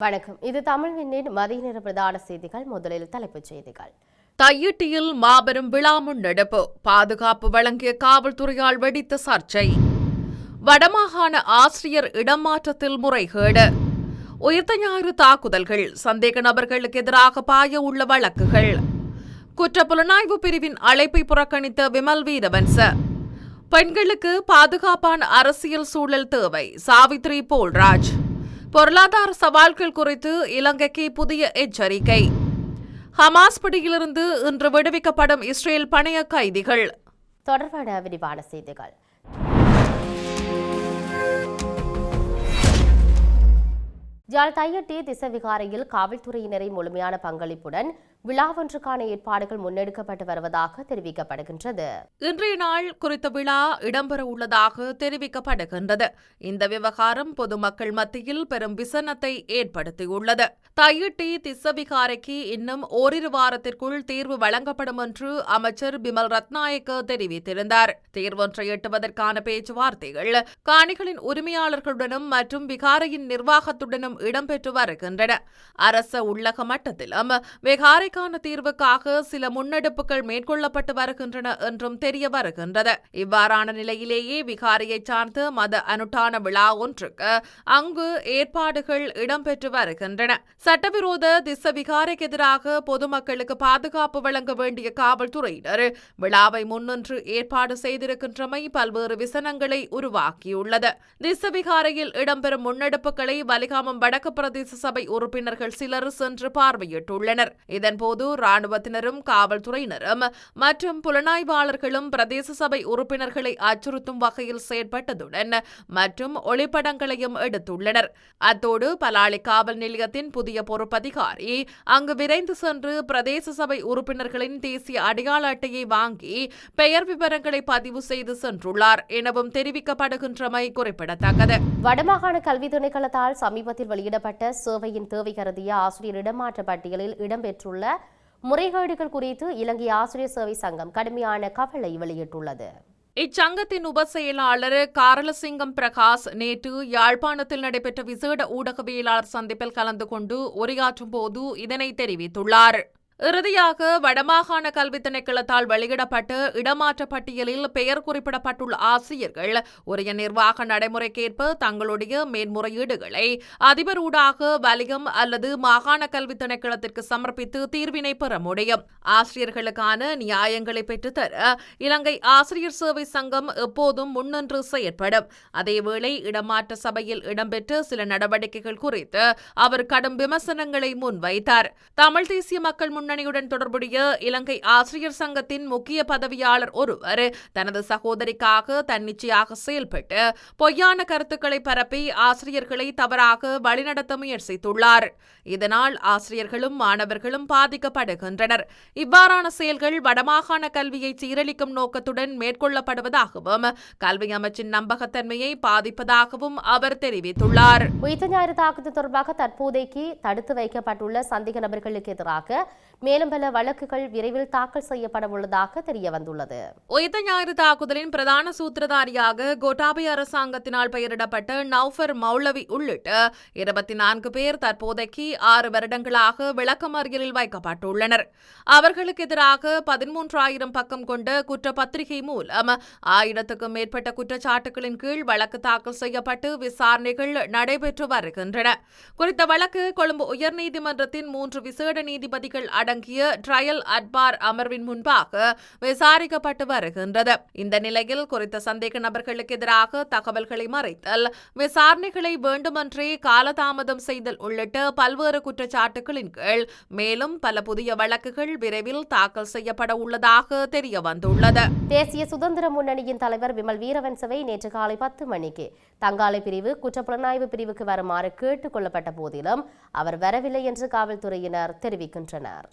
வணக்கம். இது தமிழ்விண்ணின் மதிய நேர பிரதான செய்திகள். முதலில் தலைப்புச் செய்திகள். தையிட்டியில் மாபெரும் விழா முன்னெடுப்பு, பாதுகாப்பு வழங்கிய காவல்துறையால் வெடித்த சர்ச்சை. வடமாகாண ஆசிரியர் இடமாற்றத்தில் முறைகேடு. உயிர்த்த ஞாயிறு தாக்குதல்கள், சந்தேக நபர்களுக்கு எதிராக பாய உள்ள வழக்குகள். குற்றப்புலனாய்வு பிரிவின் அழைப்பை புறக்கணித்த விமல் வீரவன்ச. பெண்களுக்கு பாதுகாப்பான அரசியல் சூழல் தேவை, சாவித்ரி போல்ராஜ். பொருளாதார சவால்கள் குறித்து இலங்கைக்கு புதிய எச்சரிக்கை. ஹமாஸ் பிடியிலிருந்து இன்று விடுவிக்கப்படும் இஸ்ரேல் பணைய கைதிகள். தொடர்பான விரிவான செய்திகள். யாழ் தையிட்டி திசவிகாரையில் காவல்துறையினரை முழுமையான பங்களிப்புடன் விழா ஒன்றுக்கான ஏற்பாடுகள் முன்னெடுக்கப்பட்டு வருவதாக தெரிவிக்கப்படுகின்றது. இன்றைய நாள் குறித்த விழா இடம்பெற உள்ளதாக தெரிவிக்கப்படுகின்றது. இந்த விவகாரம் பொதுமக்கள் மத்தியில் பெரும் விசனத்தை ஏற்படுத்தியுள்ளது. தையிட்டி திசவிகாரைக்கு இன்னும் ஓரிரு வாரத்திற்குள் தீர்வு வழங்கப்படும் என்று அமைச்சர் பிமல் ரத்நாயக்க தெரிவித்திருந்தார். தீர்வொன்றை எட்டுவதற்கான பேச்சுவார்த்தைகள் காணிகளின் உரிமையாளர்களுடனும் மற்றும் விகாரையின் நிர்வாகத்துடனும் இடம்பெற்று வருகின்றன. அரச உள்ளக மட்டத்திலும் விகாரைக்கான தீர்வுக்காக சில முன்னெடுப்புகள் மேற்கொள்ளப்பட்டு வருகின்றன என்றும் தெரிய வருகின்றது. இவ்வாறான நிலையிலேயே விகாரையை சார்ந்த மத அனுஷ்டான விழா ஒன்றுக்கு அங்கு ஏற்பாடுகள் இடம்பெற்று வருகின்றன. சட்டவிரோத திச விகாரைக்கு எதிராக பொதுமக்களுக்கு பாதுகாப்பு வழங்க வேண்டிய காவல்துறையினர் விழாவை முன்னின்று ஏற்பாடு செய்திருக்கின்றமை பல்வேறு விசனங்களை உருவாக்கியுள்ளது. திச விகாரையில் இடம்பெறும் முன்னெடுப்புகளை வலிகாமம் வடக்கு பிரதேச சபை உறுப்பினர்கள் சிலர் சென்று பார்வையிட்டுள்ளனர். இதன்போது ராணுவத்தினரும் காவல்துறையினரும் மற்றும் புலனாய்வாளர்களும் பிரதேச சபை உறுப்பினர்களை அச்சுறுத்தும் வகையில் செயற்பட்டதுடன் மற்றும் ஒளிப்படங்களையும் எடுத்துள்ளனர். அத்தோடு பலாலி காவல் நிலையத்தின் புதிய பொறுப்பதிகாரி அங்கு விரைந்து சென்று பிரதேச சபை உறுப்பினர்களின் தேசிய அடையாள அட்டையை வாங்கி பெயர் விவரங்களை பதிவு செய்து சென்றுள்ளார் எனவும் தெரிவிக்கப்படுகின்றமை குறிப்பிடத்தக்கது. வடமாகாண கல்வி திணைக்களத்தால் சமீபத்தில் வெளியிடப்பட்ட சேவையின் தேவை கருதிய ஆசிரியர் இடமாற்ற பட்டியலில் இடம்பெற்றுள்ள முறைகேடுகள் குறித்து இலங்கை ஆசிரியர் சேவை சங்கம் கடுமையான கவலை வெளியிட்டுள்ளது. இச்சங்கத்தின் உப செயலாளர் காரலசிங்கம் பிரகாஷ் நேற்று யாழ்ப்பாணத்தில் நடைபெற்ற விசேட ஊடகவியலாளர் சந்திப்பில் கலந்து கொண்டு உரையாற்றும் போது இதனை தெரிவித்துள்ளார். இறுதியாக வடமாகாண கல்வி திணைக்களத்தால் வெளியிடப்பட்ட இடமாற்ற பட்டியலில் பெயர் குறிப்பிடப்பட்டுள்ள ஆசிரியர்கள் உரிய நிர்வாக நடைமுறைக்கேற்ப தங்களுடைய மேன்முறையீடுகளை அதிபர் ஊடாக வலியம் அல்லது மாகாண கல்வி திணைக்களத்திற்கு சமர்ப்பித்து தீர்வினை பெற முடியும். ஆசிரியர்களுக்கான நியாயங்களை பெற்றுத்தர இலங்கை ஆசிரியர் சேவை சங்கம் எப்போதும் முன்னின்று செயற்படும். அதேவேளை இடமாற்ற சபையில் இடம்பெற்ற சில நடவடிக்கைகள் குறித்து அவர் கடும் விமர்சனங்களை முன்வைத்தார். தமிழ் தேசிய மக்கள் முன்னணியுடன் தொடர்புடைய இலங்கை ஆசிரியர் சங்கத்தின் முக்கிய பதவியாளர் ஒருவர் தனது சகோதரிக்காக தன்னிச்சையாக செயல்பட்டு பொய்யான கருத்துக்களை பரப்பி ஆசிரியர்களை தவறாக வழிநடத்த முயற்சித்துள்ளார். இதனால் ஆசிரியர்களும் மாணவர்களும் பாதிக்கப்படுகின்றனர். இவ்வாறான செயல்கள் வடமாகாண கல்வியை சீரழிக்கும் நோக்கத்துடன் மேற்கொள்ளப்படுவதாகவும் கல்வி அமைச்சின் நம்பகத்தன்மையை பாதிப்பதாகவும் அவர் தெரிவித்துள்ளார். உயிர்த்த ஞாயிறு தாக்குதல் தொடர்பாக தற்போதைக்கு தடுத்து வைக்கப்பட்டுள்ள சந்தேக நபர்களுக்கு எதிராக மேலும் பல வழக்குகள் விரைவில் தாக்கல் செய்யப்பட உள்ளதாக தெரிய வந்துள்ளது. உயிர்த்த ஞாயிறு தாக்குதலின் பிரதான சூத்திரதாரியாக கோட்டாபய அரசாங்கத்தினால் பெயரிடப்பட்ட நௌஃபர் மௌலவி உள்ளிட்ட 24 பேர் தற்போதைக்கு 6 வருடங்களாக விளக்கமறியலில் வைக்கப்பட்டுள்ளனர். அவர்களுக்கு எதிராக 13,000 பக்கம் கொண்ட குற்றப்பத்திரிகை மூலம் 1000க்கும் மேற்பட்ட குற்றச்சாட்டுகளின் கீழ் வழக்கு தாக்கல் செய்யப்பட்டு விசாரணைகள் நடைபெற்று வருகின்றன. குறித்த வழக்கு கொழும்பு உயர்நீதிமன்றத்தின் 3 விசேட நீதிபதிகள் அடங்கிய ட்ரையல் அட்பார் அமர்வின் முன்பாக விசாரிக்கப்பட்டு வருகின்றது. இந்த நிலையில் குறித்த சந்தேக நபர்களுக்கு எதிராக தகவல்களை மறைத்தல், விசாரணைகளை வேண்டுமென்றே காலதாமதம் செய்தல் உள்ளிட்ட பல்வேறு குற்றச்சாட்டுகளின் கீழ் மேலும் பல புதிய வழக்குகள் விரைவில் தாக்கல் செய்யப்பட உள்ளதாக தெரிய வந்துள்ளது. தேசிய சுதந்திர முன்னணியின் தலைவர் விமல் வீரவன்சவை நேற்று காலை 10 மணிக்கு தங்காலை பிரிவு குற்றப்புலனாய்வு பிரிவுக்கு வருமாறு கேட்டுக் கொள்ளப்பட்ட போதிலும் அவர் வரவில்லை என்று காவல்துறையினர் தெரிவிக்கின்றனர்.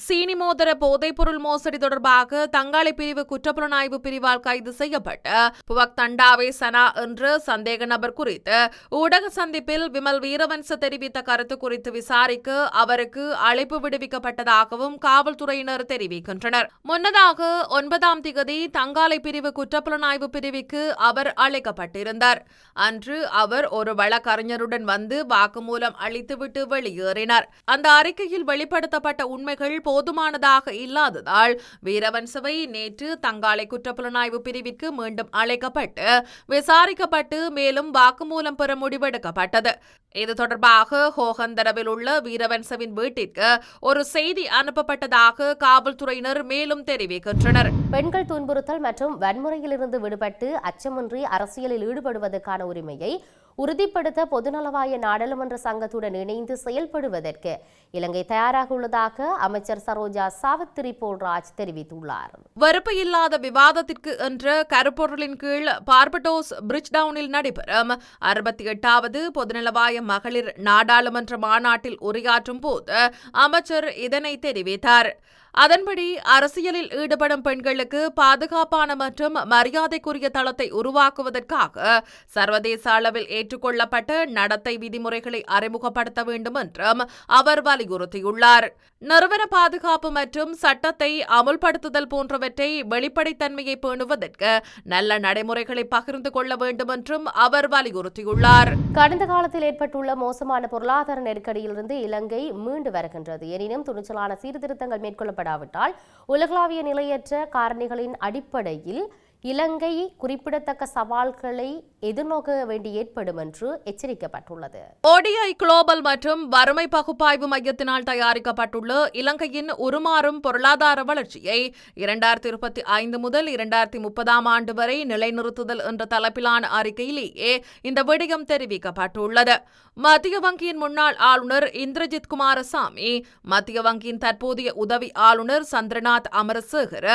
சீனி மோதிர போதைப்பொருள் மோசடி தொடர்பாக தங்காலை பிரிவு குற்றப்புலனாய்வு பிரிவால் கைது செய்யப்பட்ட புவக் தண்டாவே சனா என்ற சந்தேக நபர் குறித்து ஊடக சந்திப்பில் விமல் வீரவன்ச தெரிவித்த கருத்து குறித்து விசாரிக்க அவருக்கு அழைப்பு விடுவிக்கப்பட்டதாகவும் காவல்துறையினர் தெரிவிக்கின்றனர். முன்னதாக 9ஆம் திகதி தங்காலை பிரிவு குற்றப்புலனாய்வு பிரிவுக்கு அவர் அழைக்கப்பட்டிருந்தார். அன்று அவர் ஒரு வழக்கறிஞருடன் வந்து வாக்குமூலம் அளித்துவிட்டு வெளியேறினார். அந்த அறிக்கையில் வெளிப்படுத்தப்பட்ட உண்மைகள் போதுமானதாக இல்லாததால் வீரவன்சவை நேற்று தங்காலை குற்றப்புலனாய்வு பிரிவிற்கு மீண்டும் அழைக்கப்பட்டு விசாரிக்கப்பட்டு மேலும் வாக்குமூலம் பெற முடிவெடுக்கப்பட்டது. இது தொடர்பாக ஹோகந்தரவில் உள்ள வீரவன்சவின் வீட்டிற்கு ஒரு செய்தி அனுப்பப்பட்டதாக காவல்துறையினர் மேலும் தெரிவிக்கின்றனர். பெண்கள் துன்புறுத்தல் மற்றும் வன்முறையிலிருந்து விடுபட்டு அச்சமின்றி அரசியலில் ஈடுபடுவதற்கான உரிமையை உறுதிப்படுத்த பொதுநலவாய நாடாளுமன்ற சங்கத்துடன் இணைந்து செயல்படுவதற்கு இலங்கை தயாராக உள்ளதாக அமைச்சர் சரோஜா சாவித்திரி போல்ராஜ் தெரிவித்துள்ளார். வெறுப்பு இல்லாத விவாதத்திற்கு என்ற கருப்பொருளின் கீழ் பார்படோஸ் பிரிட்ஜ்டவுனில் நடைபெறும் 68வது பொதுநலவாய மகளிர் நாடாளுமன்ற மாநாட்டில் உரையாற்றும் போது அமைச்சர் இதனை தெரிவித்தார். அதன்படி அரசியலில் ஈடுபடும் பெண்களுக்கு பாதுகாப்பான மற்றும் மரியாதைக்குரிய தளத்தை உருவாக்குவதற்காக சர்வதேச அளவில் ஏற்றுக்கொள்ளப்பட்ட நடத்தை விதிமுறைகளை அறிமுகப்படுத்த வேண்டும் என்றும் அவர் வலியுறுத்தியுள்ளார். நிறுவன பாதுகாப்பு மற்றும் சட்டத்தை அமுல்படுத்துதல் போன்றவற்றை வெளிப்படைத்தன்மையை பேணுவதற்கு நல்ல நடைமுறைகளை பகிர்ந்து கொள்ள வேண்டும் என்றும் அவர் வலியுறுத்தியுள்ளார். கடந்த காலத்தில் ஏற்பட்டுள்ள மோசமான பொருளாதார நெருக்கடியிலிருந்து இலங்கை மீண்டு வருகின்றது. எனினும் துணிச்சலான சீர்திருத்தங்கள் மேற்கொள்ளப்படாவிட்டால் உலகளாவிய நிலையற்ற காரணிகளின் அடிப்படையில் இலங்கை குறிப்பிடத்தக்க சவால்களை எதிர்நோக்க வேண்டி ஏற்படும் என்று எச்சரிக்கப்பட்டுள்ளது. ODI குளோபல் மற்றும் வறுமை பகுப்பாய்வு மையத்தினால் தயாரிக்கப்பட்டுள்ள இலங்கையின் உருமாறும் பொருளாதார வளர்ச்சியை 2025 முதல் 2030ஆம் ஆண்டு வரை நிலைநிறுத்துதல் என்ற தலைப்பிலான அறிக்கையிலேயே இந்த விடயம் தெரிவிக்கப்பட்டுள்ளது. மத்திய வங்கியின் முன்னாள் ஆளுநர் இந்திரஜித் குமாரசாமி, மத்திய வங்கியின் தற்போதைய உதவி ஆளுநர் சந்திரநாத் அமரசேகர,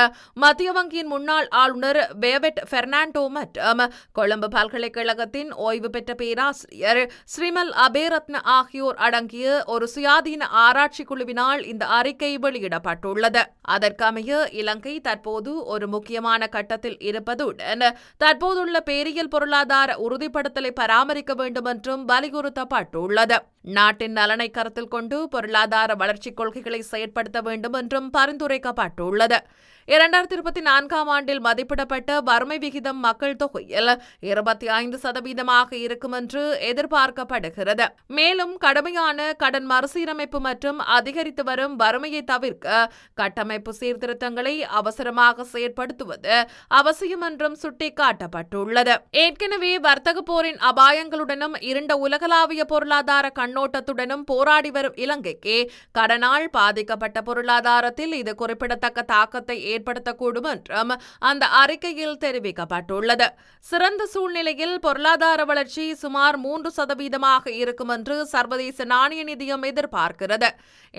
மத்திய வங்கியின் முன்னாள் ஆளுநர் பேவெட் பெர்னாண்டோ மற்றும் கொழும்பு பல்கலைக்கழகத்தின் ஓய்வு பெற்ற பேராசிரியர் ஸ்ரீமல் அபேரத்ன ஆகியோர் அடங்கிய ஒரு சுயாதீன ஆராய்ச்சி குழுவினால் இந்த அறிக்கை வெளியிடப்பட்டுள்ளது. அதற்கமைய இலங்கை தற்போது ஒரு முக்கியமான கட்டத்தில் இருப்பதுடன் தற்போதுள்ள பேரியல் பொருளாதார உறுதிப்படுத்தலை பராமரிக்க வேண்டும் என்றும் வலியுறுத்தப்பட்டுள்ளது. நாட்டின் நலனை கருத்தில் கொண்டு பொருளாதார வளர்ச்சிக் கொள்கைகளை செயற்படுத்த வேண்டும் என்றும் பரிந்துரைக்கப்பட்டுள்ளது. 2024ஆம் ஆண்டில் மதிப்பிடப்பட்ட வறுமை விகிதம் மக்கள் தொகையில் 25% இருக்கும் என்று எதிர்பார்க்கப்படுகிறது. மேலும் கடுமையான கடன் மறுசீரமைப்பு மற்றும் அதிகரித்து வரும் வறுமையை தவிர்க்க கட்டமைப்பு சீர்திருத்தங்களை அவசரமாக செயற்படுத்துவது அவசியம் என்றும் சுட்டிக்காட்டப்பட்டுள்ளது. ஏற்கனவே வர்த்தக போரின் அபாயங்களுடனும் இருண்ட உலகளாவிய பொருளாதார கண்ணோட்டத்துடனும் போராடி வரும் இலங்கைக்கு கடனால் பாதிக்கப்பட்ட பொருளாதாரத்தில் இது குறிப்பிடத்தக்க தாக்கத்தை ஏற்படுத்தக்கூடும் என்றும் அந்த அறிக்கையில் தெரிவிக்கப்பட்டுள்ளது. சிறந்த சூழ்நிலையில் பொருளாதார வளர்ச்சி சுமார் 3% இருக்கும் என்று சர்வதேச நாணய நிதியம் எதிர்பார்க்கிறது.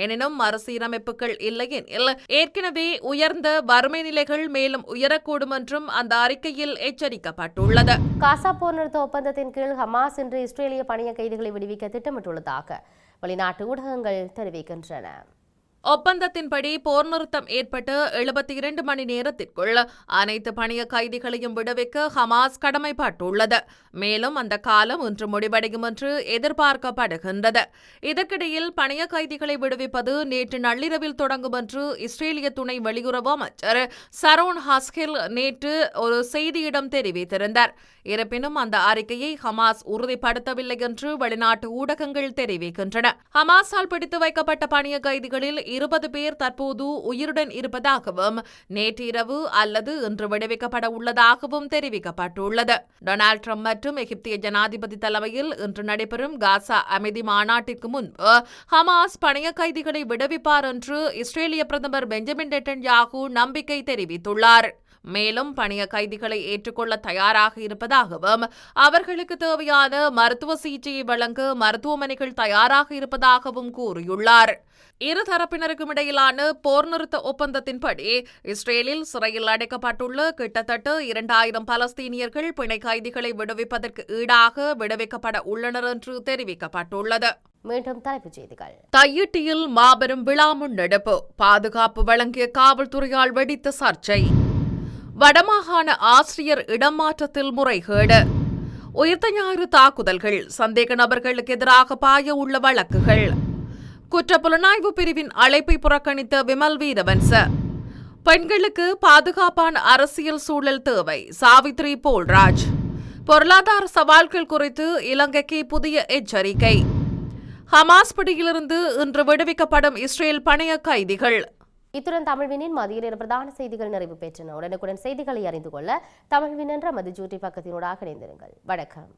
எனினும் மறுசீரமைப்புகள் இல்லையெனில் ஏற்கனவே உயர்ந்த வறுமை நிலைகள் மேலும் உயரக்கூடும் என்றும் அந்த அறிக்கையில் எச்சரிக்கப்பட்டுள்ளது. காசா போர் நிறுத்த ஒப்பந்தத்தின் கீழ் ஹமாஸ் இன்று இஸ்ரேலிய பணிய கைதிகளை விடுவிக்க திட்டமிட்டுள்ளதாக வெளிநாட்டு ஊடகங்கள் தெரிவிக்கின்றன. ஒப்பந்தத்தின்படி போர் நிறுத்தம் ஏற்பட்டு 72 மணி நேரத்திற்குள் அனைத்து பணிய கைதிகளையும் விடுவிக்க ஹமாஸ் கடமைப்பட்டுள்ளது. மேலும் அந்த காலம் இன்று முடிவடையும் என்று எதிர்பார்க்கப்படுகின்றது. இதற்கிடையில் பணிய கைதிகளை விடுவிப்பது நேற்று நள்ளிரவில் தொடங்கும் என்று இஸ்ரேலிய துணை வெளியுறவு அமைச்சர் சரோன் ஹஸ்கெல் நேற்று ஒரு செய்தியிடம் தெரிவித்திருந்தார். இருப்பினும் அந்த அறிக்கையை ஹமாஸ் உறுதிப்படுத்தவில்லை என்று வெளிநாட்டு ஊடகங்கள் தெரிவிக்கின்றன. ஹமாஸால் பிடித்து வைக்கப்பட்ட பணிய கைதிகளில் 20 பேர் தற்போது உயிருடன் இருப்பதாகவும் நேற்றிரவு அல்லது இன்று விடுவிக்கப்பட உள்ளதாகவும் தெரிவிக்கப்பட்டுள்ளது. டொனால்ட் ட்ரம்ப் மற்றும் எகிப்திய ஜனாதிபதி தலைமையில் இன்று நடைபெறும் காசா அமைதி மாநாட்டிற்கு முன்பு ஹமாஸ் பணிய கைதிகளை விடுவிப்பார் என்று இஸ்ரேலிய பிரதமர் பெஞ்சமின் நெட்டன்யாகு நம்பிக்கை தெரிவித்துள்ளார். மேலும் பணிய கைதிகளை ஏற்றுக்கொள்ள தயாராக இருப்பதாகவும் அவர்களுக்கு தேவையான மருத்துவ சிகிச்சையை வழங்க மருத்துவமனைகள் தயாராக இருப்பதாகவும் கூறியுள்ளார். இரு தரப்பினருக்கும் இடையிலான போர் நிறுத்த ஒப்பந்தத்தின்படி இஸ்ரேலில் சிறையில் அடைக்கப்பட்டுள்ள கிட்டத்தட்ட 2000 பலஸ்தீனியர்கள் பிணை கைதிகளை விடுவிப்பதற்கு ஈடாக விடுவிக்கப்பட உள்ளனர் என்று தெரிவிக்கப்பட்டுள்ளது. மீண்டும் தலைப்புச் செய்திகள். தையிட்டியில் மாபெரும் விழா முன்னெடுப்பு, பாதுகாப்பு வழங்கிய காவல்துறையால் வெடித்த சர்ச்சை. வடமாகாண ஆசிரியர் இடமாற்றத்தில் முறைகேடு. உயிர்த்த ஞாயிறு தாக்குதல்கள், சந்தேக நபர்களுக்கு எதிராக பாய உள்ள வழக்குகள். குற்றப்புலனாய்வு பிரிவின் அழைப்பை புறக்கணித்த விமல் வீரவன்ச. பெண்களுக்கு பாதுகாப்பான அரசியல் சூழல் தேவை, சாவித்ரி போல்ராஜ். பொருளாதார சவால்கள் குறித்து இலங்கைக்கு புதிய எச்சரிக்கை. ஹமாஸ் பிடியிலிருந்து இன்று விடுவிக்கப்படும் இஸ்ரேல் பணைய கைதிகள். இத்துடன் தமிழ்வினின் மதிய நேர பிரதான செய்திகள் நிறைவு பெற்றன. உடனுக்குடன் செய்திகளை அறிந்து கொள்ள தமிழ்வின் என்ற மது ஜூட்டி பக்கத்தினூடாக இணைந்திருங்கள். வணக்கம்.